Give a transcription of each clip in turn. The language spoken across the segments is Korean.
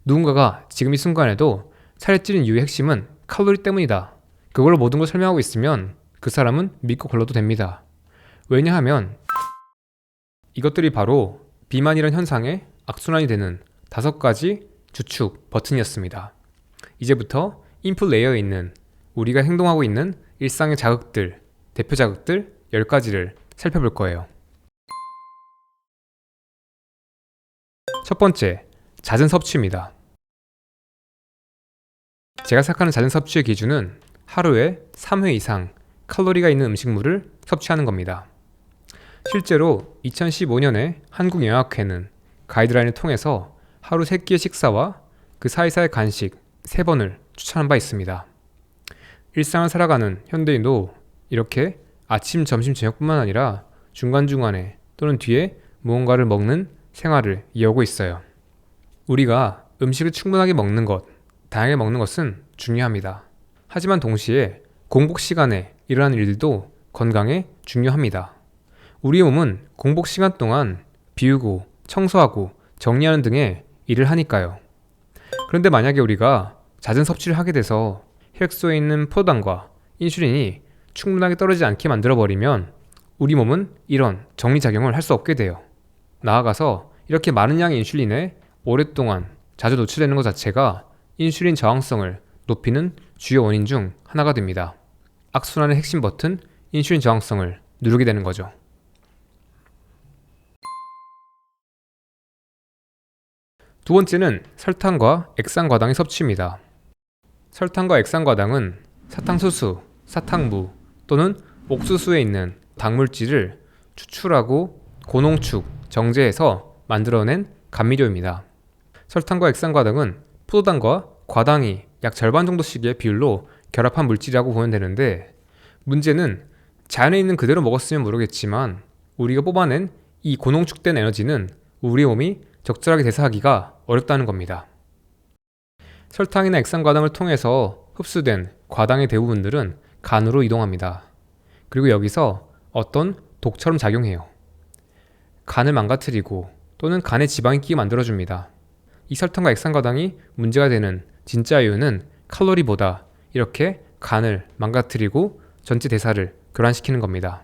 누군가가 지금 이 순간에도 살이 찌는 이유의 핵심은 칼로리 때문이다. 그걸로 모든 걸 설명하고 있으면 그 사람은 믿고 걸러도 됩니다. 왜냐하면 이것들이 바로 비만이란 현상의 악순환이 되는 5가지 주축 버튼이었습니다. 이제부터 인풋 레이어에 있는 우리가 행동하고 있는 일상의 자극들, 대표 자극들 10가지를 살펴볼 거예요. 첫 번째, 잦은 섭취입니다. 제가 생각하는 잦은 섭취의 기준은 하루에 3회 이상 칼로리가 있는 음식물을 섭취하는 겁니다. 실제로 2015년에 한국영양학회는 가이드라인을 통해서 하루 3끼의 식사와 그 사이사이 간식 3번을 추천한 바 있습니다. 일상을 살아가는 현대인도 이렇게 아침, 점심, 저녁뿐만 아니라 중간중간에 또는 뒤에 무언가를 먹는 생활을 이어오고 있어요. 우리가 음식을 충분하게 먹는 것, 다양하게 먹는 것은 중요합니다. 하지만 동시에 공복 시간에 일어나는 일들도 건강에 중요합니다. 우리의 몸은 공복 시간 동안 비우고 청소하고 정리하는 등의 일을 하니까요. 그런데 만약에 우리가 잦은 섭취를 하게 돼서 혈액소에 있는 포도당과 인슐린이 충분하게 떨어지지 않게 만들어버리면 우리 몸은 이런 정리작용을 할 수 없게 돼요. 나아가서 이렇게 많은 양의 인슐린에 오랫동안 자주 노출되는 것 자체가 인슐린 저항성을 높이는 주요 원인 중 하나가 됩니다. 악순환의 핵심 버튼, 인슐린 저항성을 누르게 되는 거죠. 두 번째는 설탕과 액상과당의 섭취입니다. 설탕과 액상과당은 사탕수수, 사탕무 또는 옥수수에 있는 당물질을 추출하고 고농축, 정제해서 만들어낸 감미료입니다. 설탕과 액상과당은 포도당과 과당이 약 절반 정도씩의 비율로 결합한 물질이라고 보면 되는데, 문제는 자연에 있는 그대로 먹었으면 모르겠지만 우리가 뽑아낸 이 고농축된 에너지는 우리 몸이 적절하게 대사하기가 어렵다는 겁니다. 설탕이나 액상과당을 통해서 흡수된 과당의 대부분들은 간으로 이동합니다. 그리고 여기서 어떤 독처럼 작용해요. 간을 망가뜨리고 또는 간에 지방이 끼게 만들어줍니다. 이 설탕과 액상과당이 문제가 되는 진짜 이유는 칼로리보다 이렇게 간을 망가뜨리고 전체 대사를 교란시키는 겁니다.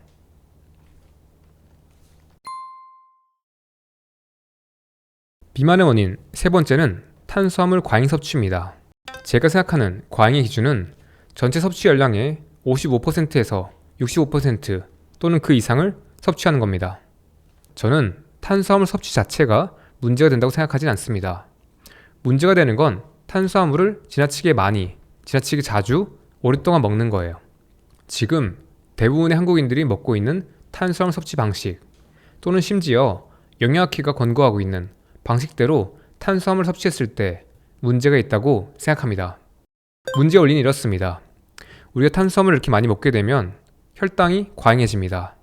비만의 원인 세 번째는 탄수화물 과잉 섭취입니다. 제가 생각하는 과잉의 기준은 전체 섭취 열량의 55%에서 65% 또는 그 이상을 섭취하는 겁니다. 저는 탄수화물 섭취 자체가 문제가 된다고 생각하진 않습니다. 문제가 되는 건 탄수화물을 지나치게 많이, 지나치게 자주, 오랫동안 먹는 거예요. 지금 대부분의 한국인들이 먹고 있는 탄수화물 섭취 방식 또는 심지어 영양학회가 권고하고 있는 방식대로 탄수화물 섭취했을 때 문제가 있다고 생각합니다. 문제의 원리는 이렇습니다. 우리가 탄수화물을 이렇게 많이 먹게 되면 혈당이 과잉해집니다.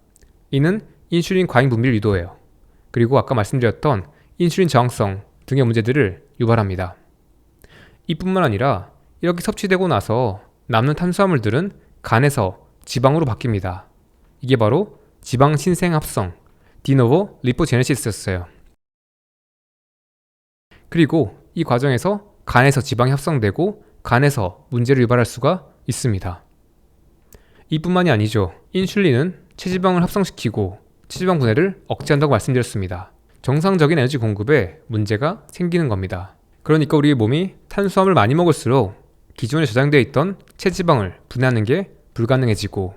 이는 인슐린 과잉 분비를 유도해요. 그리고 아까 말씀드렸던 인슐린 저항성 등의 문제들을 유발합니다. 이뿐만 아니라 이렇게 섭취되고 나서 남는 탄수화물들은 간에서 지방으로 바뀝니다. 이게 바로 지방 신생 합성, 디노보 리포제네시스였어요. 그리고 이 과정에서 간에서 지방이 합성되고 간에서 문제를 유발할 수가 있습니다. 이뿐만이 아니죠. 인슐린은 체지방을 합성시키고 체지방 분해를 억제한다고 말씀드렸습니다. 정상적인 에너지 공급에 문제가 생기는 겁니다. 그러니까 우리 몸이 탄수화물을 많이 먹을수록 기존에 저장되어 있던 체지방을 분해하는 게 불가능해지고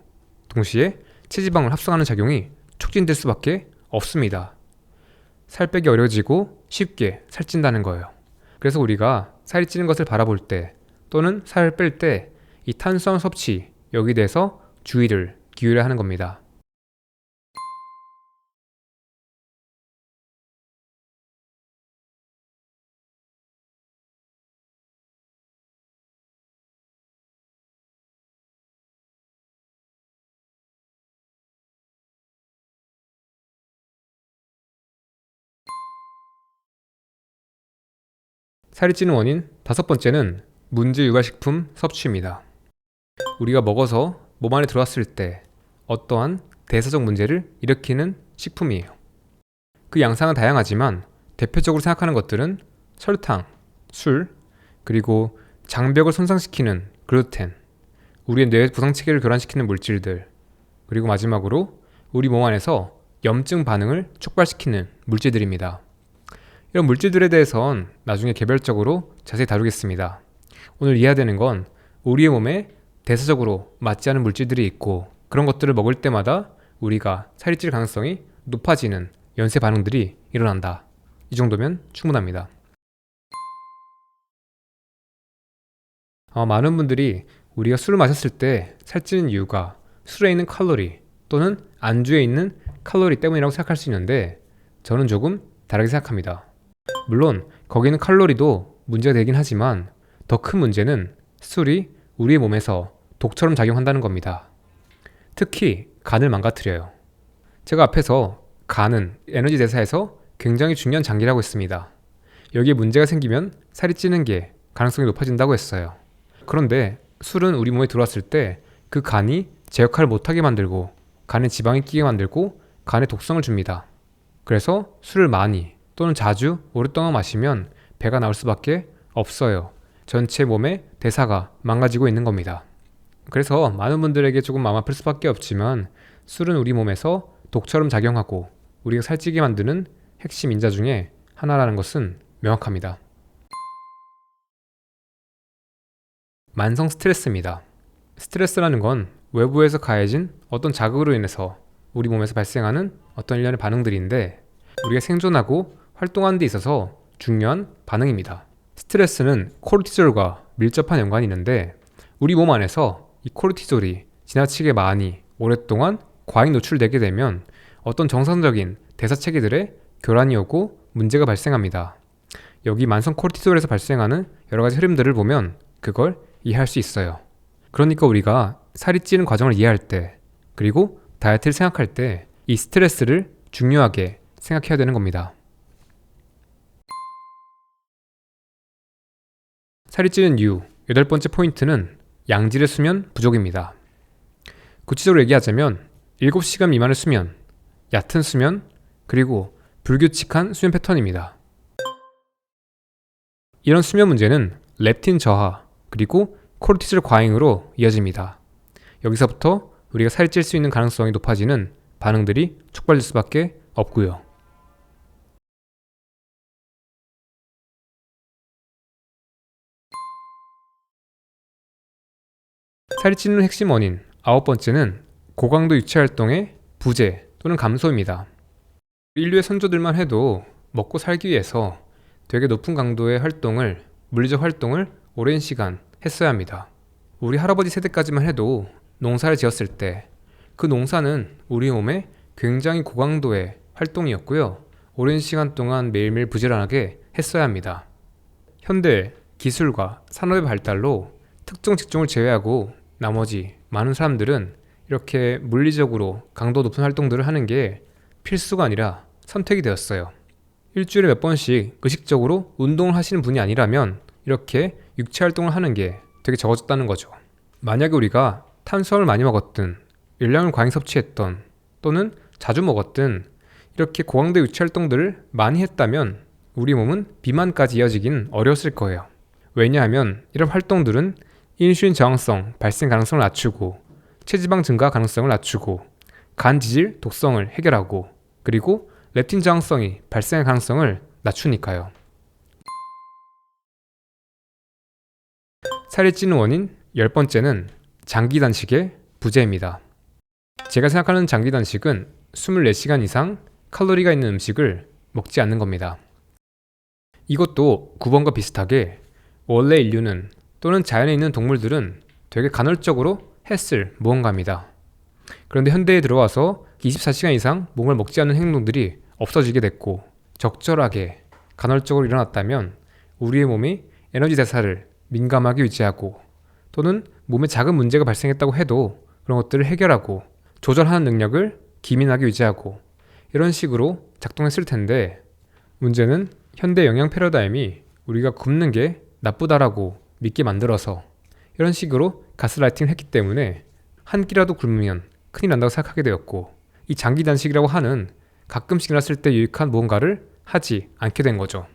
동시에 체지방을 합성하는 작용이 촉진될 수밖에 없습니다. 살 빼기 어려워지고 쉽게 살찐다는 거예요. 그래서 우리가 살이 찌는 것을 바라볼 때 또는 살을 뺄 때 이 탄수화물 섭취 여기에 대해서 주의를 기울여야 하는 겁니다. 살이 찌는 원인 5번째는 문제 유발식품 섭취입니다. 우리가 먹어서 몸 안에 들어왔을 때 어떠한 대사적 문제를 일으키는 식품이에요. 그 양상은 다양하지만 대표적으로 생각하는 것들은 설탕, 술, 그리고 장벽을 손상시키는 글루텐, 우리의 뇌 구성 체계를 교란시키는 물질들, 그리고 마지막으로 우리 몸 안에서 염증 반응을 촉발시키는 물질들입니다. 이런 물질들에 대해선 나중에 개별적으로 자세히 다루겠습니다. 오늘 이해해야 되는 건 우리의 몸에 대사적으로 맞지 않은 물질들이 있고, 그런 것들을 먹을 때마다 우리가 살이 찔 가능성이 높아지는 연쇄 반응들이 일어난다. 이 정도면 충분합니다. 많은 분들이 우리가 술을 마셨을 때 살찌는 이유가 술에 있는 칼로리 또는 안주에 있는 칼로리 때문이라고 생각할 수 있는데, 저는 조금 다르게 생각합니다. 물론 거기는 칼로리도 문제가 되긴 하지만 더 큰 문제는 술이 우리의 몸에서 독처럼 작용한다는 겁니다. 특히 간을 망가뜨려요. 제가 앞에서 간은 에너지 대사에서 굉장히 중요한 장기라고 했습니다. 여기에 문제가 생기면 살이 찌는 게 가능성이 높아진다고 했어요. 그런데 술은 우리 몸에 들어왔을 때 그 간이 제 역할을 못하게 만들고 간에 지방이 끼게 만들고 간에 독성을 줍니다. 그래서 술을 많이 또는 자주 오랫동안 마시면 배가 나올 수밖에 없어요. 전체 몸의 대사가 망가지고 있는 겁니다. 그래서 많은 분들에게 조금 마음 아플 수밖에 없지만 술은 우리 몸에서 독처럼 작용하고 우리가 살찌게 만드는 핵심 인자 중에 하나라는 것은 명확합니다. 만성 스트레스입니다. 스트레스라는 건 외부에서 가해진 어떤 자극으로 인해서 우리 몸에서 발생하는 어떤 일련의 반응들인데, 우리가 생존하고 활동하는 데 있어서 중요한 반응입니다. 스트레스는 코르티졸과 밀접한 연관이 있는데, 우리 몸 안에서 이 코르티졸이 지나치게 많이 오랫동안 과잉 노출되게 되면 어떤 정상적인 대사 체계들의 교란이 오고 문제가 발생합니다. 여기 만성 코르티졸에서 발생하는 여러 가지 흐름들을 보면 그걸 이해할 수 있어요. 그러니까 우리가 살이 찌는 과정을 이해할 때, 그리고 다이어트를 생각할 때 이 스트레스를 중요하게 생각해야 되는 겁니다. 살이 찌는 이유 8번째 포인트는 양질의 수면 부족입니다. 구체적으로 얘기하자면 7시간 미만의 수면, 얕은 수면, 그리고 불규칙한 수면 패턴입니다. 이런 수면 문제는 렙틴 저하, 그리고 코르티졸 과잉으로 이어집니다. 여기서부터 우리가 살이 찔 수 있는 가능성이 높아지는 반응들이 촉발될 수밖에 없고요. 살이 찌는 핵심 원인 9번째는 고강도 육체 활동의 부재 또는 감소입니다. 인류의 선조들만 해도 먹고 살기 위해서 되게 높은 강도의 활동을, 물리적 활동을 오랜 시간 했어야 합니다. 우리 할아버지 세대까지만 해도 농사를 지었을 때 그 농사는 우리 몸에 굉장히 고강도의 활동이었고요. 오랜 시간 동안 매일매일 부지런하게 했어야 합니다. 현대 기술과 산업의 발달로 특정 직종을 제외하고 나머지 많은 사람들은 이렇게 물리적으로 강도 높은 활동들을 하는 게 필수가 아니라 선택이 되었어요. 일주일에 몇 번씩 의식적으로 운동을 하시는 분이 아니라면 이렇게 육체 활동을 하는 게 되게 적어졌다는 거죠. 만약에 우리가 탄수화물 많이 먹었든 열량을 과잉 섭취했던 또는 자주 먹었든 이렇게 고강도 육체 활동들을 많이 했다면 우리 몸은 비만까지 이어지긴 어려웠을 거예요. 왜냐하면 이런 활동들은 인슐린 저항성 발생 가능성을 낮추고 체지방 증가 가능성을 낮추고 간 지질 독성을 해결하고 그리고 렙틴 저항성이 발생할 가능성을 낮추니까요. 살이 찌는 원인 10번째는 장기 단식의 부재입니다. 제가 생각하는 장기 단식은 24시간 이상 칼로리가 있는 음식을 먹지 않는 겁니다. 이것도 9번과 비슷하게 원래 인류는 또는 자연에 있는 동물들은 되게 간헐적으로 했을 무언가입니다. 그런데 현대에 들어와서 24시간 이상 뭔가를 먹지 않는 행동들이 없어지게 됐고, 적절하게 간헐적으로 일어났다면 우리의 몸이 에너지 대사를 민감하게 유지하고 또는 몸에 작은 문제가 발생했다고 해도 그런 것들을 해결하고 조절하는 능력을 기민하게 유지하고 이런 식으로 작동했을 텐데, 문제는 현대 영양 패러다임이 우리가 굶는 게 나쁘다라고 믿게 만들어서 이런 식으로 가스라이팅을 했기 때문에 한 끼라도 굶으면 큰일 난다고 생각하게 되었고, 이 장기 단식이라고 하는 가끔씩 일어났을 때 유익한 무언가를 하지 않게 된 거죠.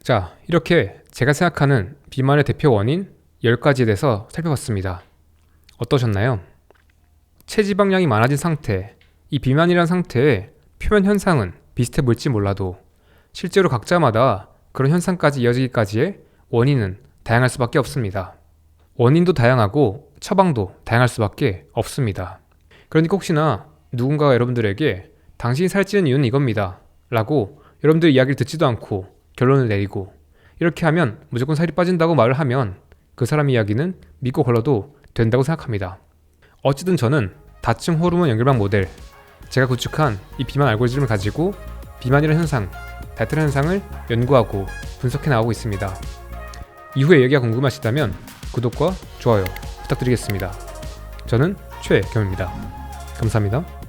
자, 이렇게 제가 생각하는 비만의 대표 원인 10가지에 대해서 살펴봤습니다. 어떠셨나요? 체지방량이 많아진 상태, 이 비만이란 상태의 표면 현상은 비슷해 보일지 몰라도 실제로 각자마다 그런 현상까지 이어지기까지의 원인은 다양할 수밖에 없습니다. 원인도 다양하고 처방도 다양할 수밖에 없습니다. 그러니까 혹시나 누군가가 여러분들에게 당신이 살찌는 이유는 이겁니다 라고 여러분들 이야기를 듣지도 않고 결론을 내리고 이렇게 하면 무조건 살이 빠진다고 말을 하면 그 사람 이야기는 믿고 걸러도 된다고 생각합니다. 어쨌든 저는 다층 호르몬 연결망 모델, 제가 구축한 이 비만 알고리즘을 가지고 비만이라는 현상, 다이어트라는 현상을 연구하고 분석해 나가고 있습니다. 이후에 얘기가 궁금하시다면 구독과 좋아요 부탁드리겠습니다. 저는 최겸입니다. 감사합니다.